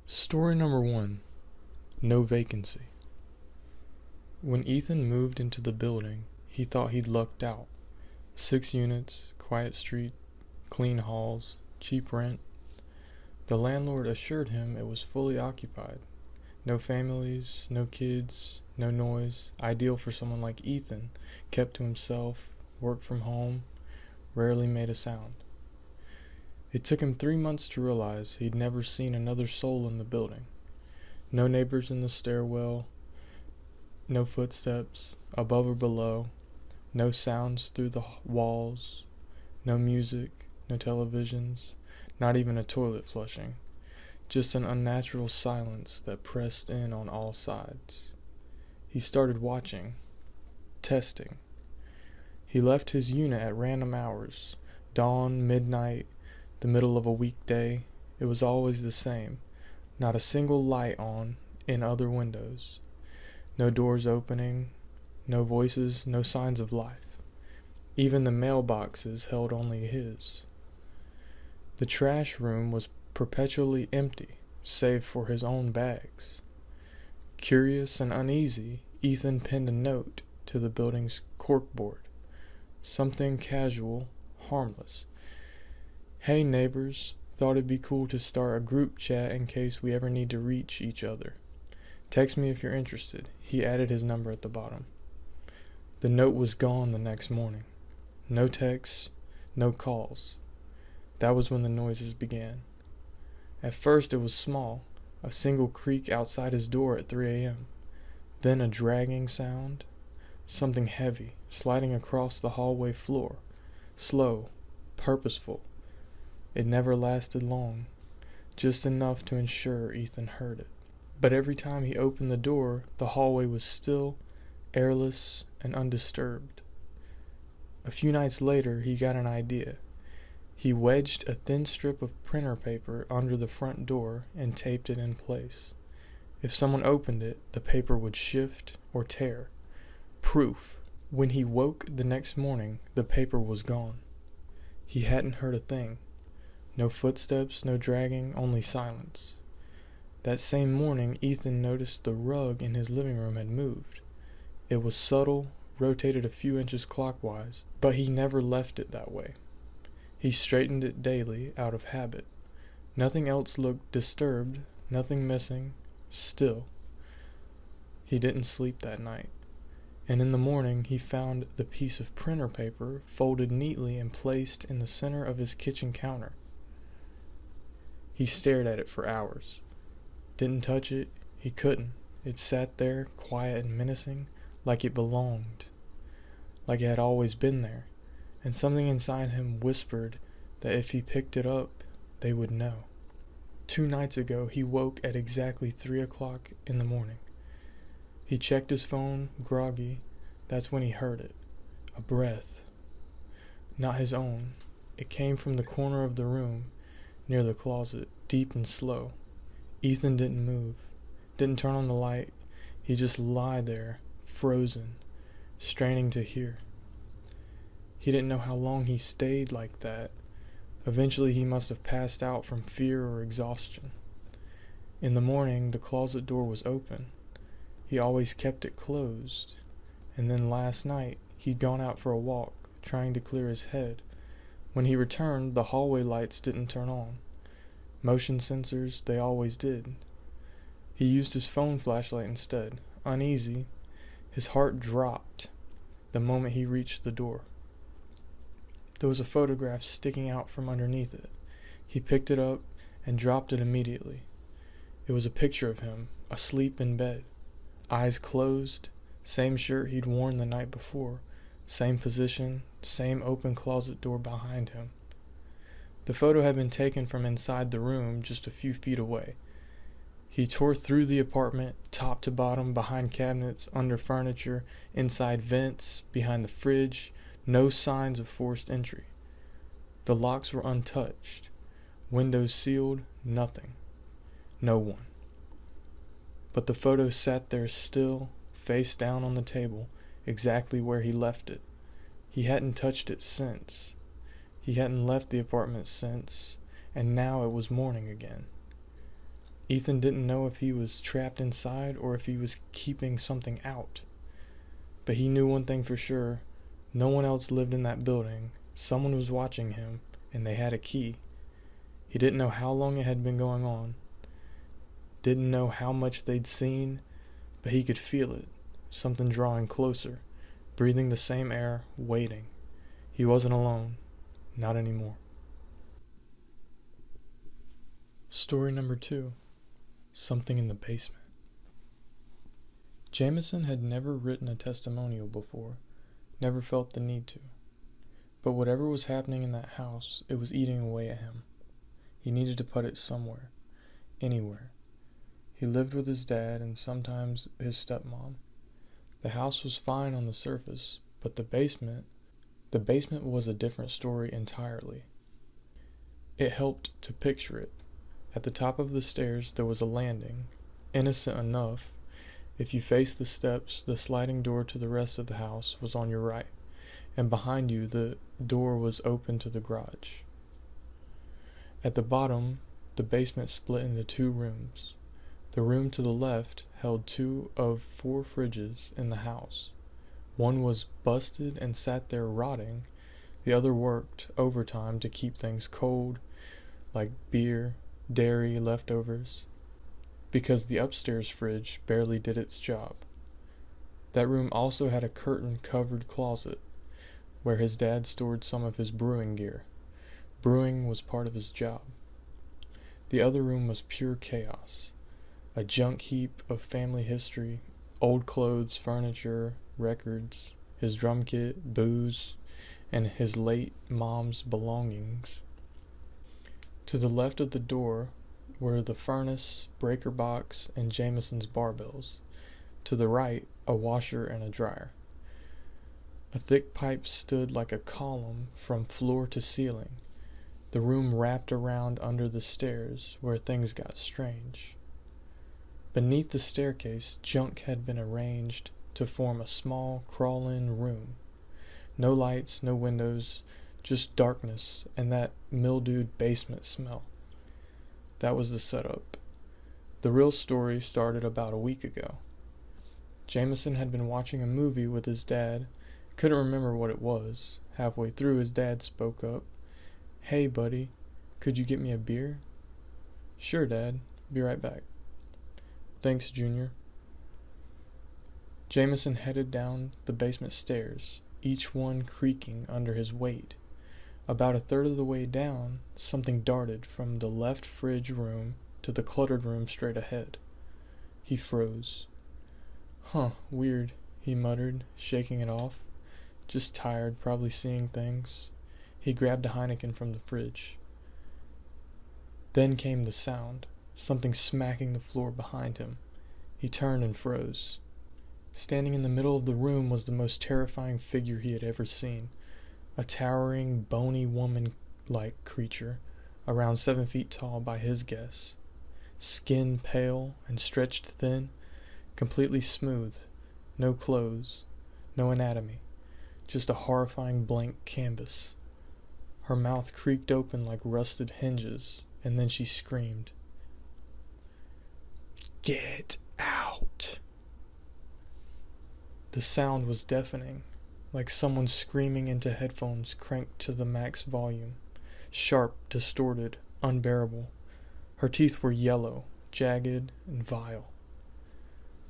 Story number 1. No vacancy. When Ethan moved into the building, he thought he'd lucked out. 6 units, quiet street, clean halls, cheap rent. The landlord assured him it was fully occupied. No families, no kids, no noise. Ideal for someone like Ethan, kept to himself, worked from home, rarely made a sound. It took him 3 months to realize he'd never seen another soul in the building. No neighbors in the stairwell, no footsteps, above or below, no sounds through the walls, no music, no televisions, not even a toilet flushing. Just an unnatural silence that pressed in on all sides. He started watching, testing. He left his unit at random hours, dawn, midnight, the middle of a weekday. It was always the same. Not a single light on in other windows. No doors opening, no voices, no signs of life. Even the mailboxes held only his. The trash room was perpetually empty, save for his own bags. Curious and uneasy, Ethan penned a note to the building's corkboard. Something casual, harmless. Hey neighbors, thought it'd be cool to start a group chat in case we ever need to reach each other. Text me if you're interested. He added his number at the bottom. The note was gone the next morning. No texts, no calls. That was when the noises began. At first it was small, a single creak outside his door at 3 a.m. Then a dragging sound, something heavy sliding across the hallway floor, slow, purposeful. It never lasted long, just enough to ensure Ethan heard it. But every time he opened the door, the hallway was still, airless, and undisturbed. A few nights later, he got an idea. He wedged a thin strip of printer paper under the front door and taped it in place. If someone opened it, the paper would shift or tear. Proof. When he woke the next morning, the paper was gone. He hadn't heard a thing. No footsteps, no dragging, only silence. That same morning, Ethan noticed the rug in his living room had moved. It was subtle, rotated a few inches clockwise, but he never left it that way. He straightened it daily, out of habit. Nothing else looked disturbed, nothing missing, still. He didn't sleep that night, and in the morning he found the piece of printer paper folded neatly and placed in the center of his kitchen counter. He stared at it for hours. Didn't touch it. He couldn't. It sat there, quiet and menacing, like it belonged. Like it had always been there. And something inside him whispered that if he picked it up, they would know. 2 nights ago, he woke at exactly 3 o'clock in the morning. He checked his phone, groggy. That's when he heard it. A breath. Not his own. It came from the corner of the room, near the closet, deep and slow. Ethan didn't move, didn't turn on the light. He just lay there, frozen, straining to hear. He didn't know how long he stayed like that. Eventually he must have passed out from fear or exhaustion. In the morning, the closet door was open. He always kept it closed. And then last night, he'd gone out for a walk, trying to clear his head. When he returned, the hallway lights didn't turn on. Motion sensors, they always did. He used his phone flashlight instead. Uneasy, his heart dropped the moment he reached the door. There was a photograph sticking out from underneath it. He picked it up and dropped it immediately. It was a picture of him, asleep in bed, eyes closed, same shirt he'd worn the night before, same position, same open closet door behind him. The photo had been taken from inside the room, just a few feet away. He tore through the apartment, top to bottom, behind cabinets, under furniture, inside vents, behind the fridge. No signs of forced entry. The locks were untouched. Windows sealed, nothing. No one. But the photo sat there still, face down on the table, exactly where he left it. He hadn't touched it since. He hadn't left the apartment since, and now it was morning again. Ethan didn't know if he was trapped inside or if he was keeping something out. But he knew one thing for sure. No one else lived in that building. Someone was watching him, and they had a key. He didn't know how long it had been going on. Didn't know how much they'd seen, but he could feel it. Something drawing closer, breathing the same air, waiting. He wasn't alone. Not anymore. Story number 2. Something in the basement. Jameson had never written a testimonial before, never felt the need to. But whatever was happening in that house, it was eating away at him. He needed to put it somewhere, anywhere. He lived with his dad and sometimes his stepmom. The house was fine on the surface, but the basement was a different story entirely. It helped to picture it. At the top of the stairs there was a landing, innocent enough. If you faced the steps, the sliding door to the rest of the house was on your right, and behind you the door was open to the garage. At the bottom, the basement split into 2 rooms. The room to the left held 2 of 4 fridges in the house. One was busted and sat there rotting. The other worked overtime to keep things cold, like beer, dairy, leftovers, because the upstairs fridge barely did its job. That room also had a curtain-covered closet, where his dad stored some of his brewing gear. Brewing was part of his job. The other room was pure chaos. A junk heap of family history, old clothes, furniture, records, his drum kit, booze, and his late mom's belongings. To the left of the door were the furnace, breaker box, and Jameson's barbells. To the right, a washer and a dryer. A thick pipe stood like a column from floor to ceiling. The room wrapped around under the stairs, where things got strange. Beneath the staircase, junk had been arranged to form a small, crawl-in room. No lights, no windows, just darkness and that mildewed basement smell. That was the setup. The real story started about a week ago. Jameson had been watching a movie with his dad. Couldn't remember what it was. Halfway through, his dad spoke up. "Hey, buddy, could you get me a beer?" "Sure, Dad. Be right back." "Thanks, Junior." Jameson headed down the basement stairs, each one creaking under his weight. About a third of the way down, something darted from the left fridge room to the cluttered room straight ahead. He froze. "Huh, weird," he muttered, shaking it off. "Just tired, probably seeing things." He grabbed a Heineken from the fridge. Then came the sound, something smacking the floor behind him. He turned and froze. Standing in the middle of the room was the most terrifying figure he had ever seen. A towering, bony woman-like creature, around 7 feet tall by his guess. Skin pale and stretched thin, completely smooth. No clothes, no anatomy, just a horrifying blank canvas. Her mouth creaked open like rusted hinges, and then she screamed. "Get out!" The sound was deafening, like someone screaming into headphones cranked to the max volume. Sharp, distorted, unbearable. Her teeth were yellow, jagged, and vile.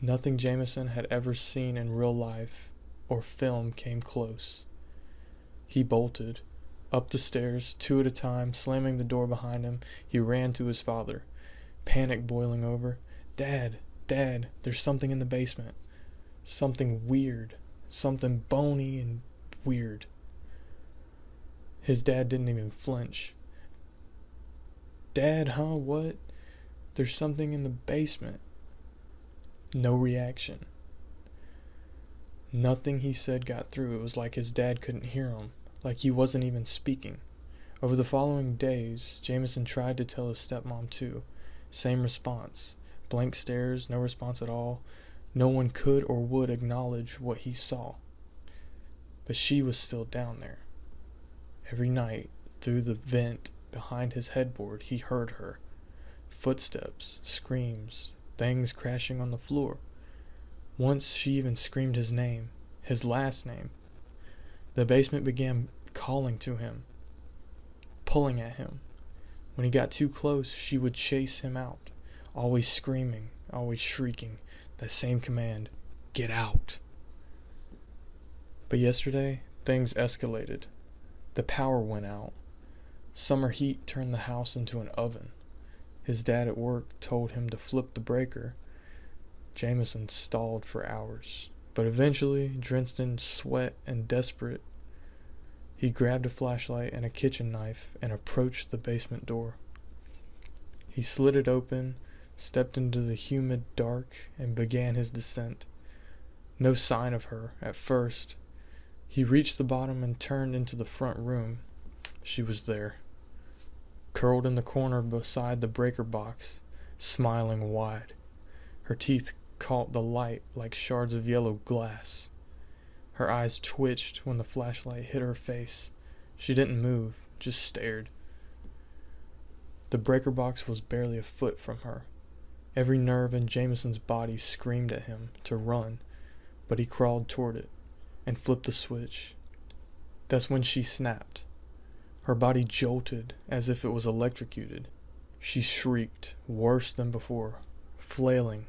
Nothing Jameson had ever seen in real life or film came close. He bolted. Up the stairs, 2 at a time, slamming the door behind him, he ran to his father. Panic boiling over. "Dad, Dad, there's something in the basement. Something weird. Something bony and weird." His dad didn't even flinch. "Dad, huh? What?" "There's something in the basement." No reaction. Nothing he said got through. It was like his dad couldn't hear him, like he wasn't even speaking. Over the following days, Jameson tried to tell his stepmom too. Same response. Blank stares, no response at all. No one could or would acknowledge what he saw. But she was still down there. Every night, through the vent behind his headboard, he heard her. Footsteps, screams, things crashing on the floor. Once she even screamed his name, his last name. The basement began calling to him, pulling at him. When he got too close, she would chase him out, always screaming, always shrieking, that same command, "Get out!" But yesterday, things escalated. The power went out. Summer heat turned the house into an oven. His dad at work told him to flip the breaker. Jameson stalled for hours, but eventually, drenched in sweat and desperate, he grabbed a flashlight and a kitchen knife and approached the basement door. He slid it open, stepped into the humid dark, and began his descent. No sign of her at first. He reached the bottom and turned into the front room. She was there, curled in the corner beside the breaker box, smiling wide. Her teeth caught the light like shards of yellow glass. Her eyes twitched when the flashlight hit her face. She didn't move, just stared. The breaker box was barely a foot from her. Every nerve in Jameson's body screamed at him to run, but he crawled toward it and flipped the switch. That's when she snapped. Her body jolted as if it was electrocuted. She shrieked, worse than before, flailing,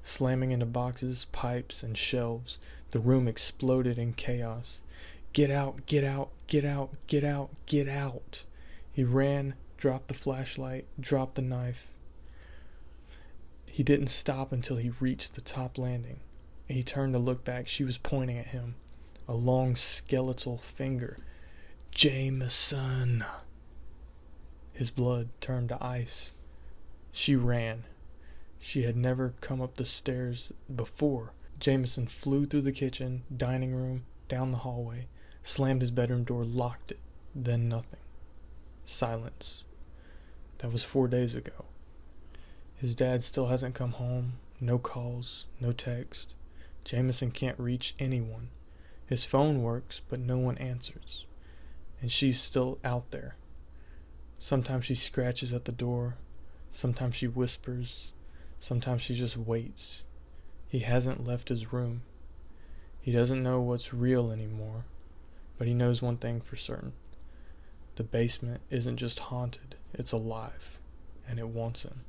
slamming into boxes, pipes, and shelves. The room exploded in chaos. "Get out, get out, get out, get out, get out!" He ran, dropped the flashlight, dropped the knife. He didn't stop until he reached the top landing. He turned to look back. She was pointing at him, a long skeletal finger. "Jameson!" His blood turned to ice. She ran. She had never come up the stairs before. Jameson flew through the kitchen, dining room, down the hallway, slammed his bedroom door, locked it. Then nothing. Silence. That was 4 days ago. His dad still hasn't come home. No calls, no text. Jameson can't reach anyone. His phone works, but no one answers. And she's still out there. Sometimes she scratches at the door. Sometimes she whispers. Sometimes she just waits. He hasn't left his room. He doesn't know what's real anymore, but he knows one thing for certain. The basement isn't just haunted, it's alive, and it wants him.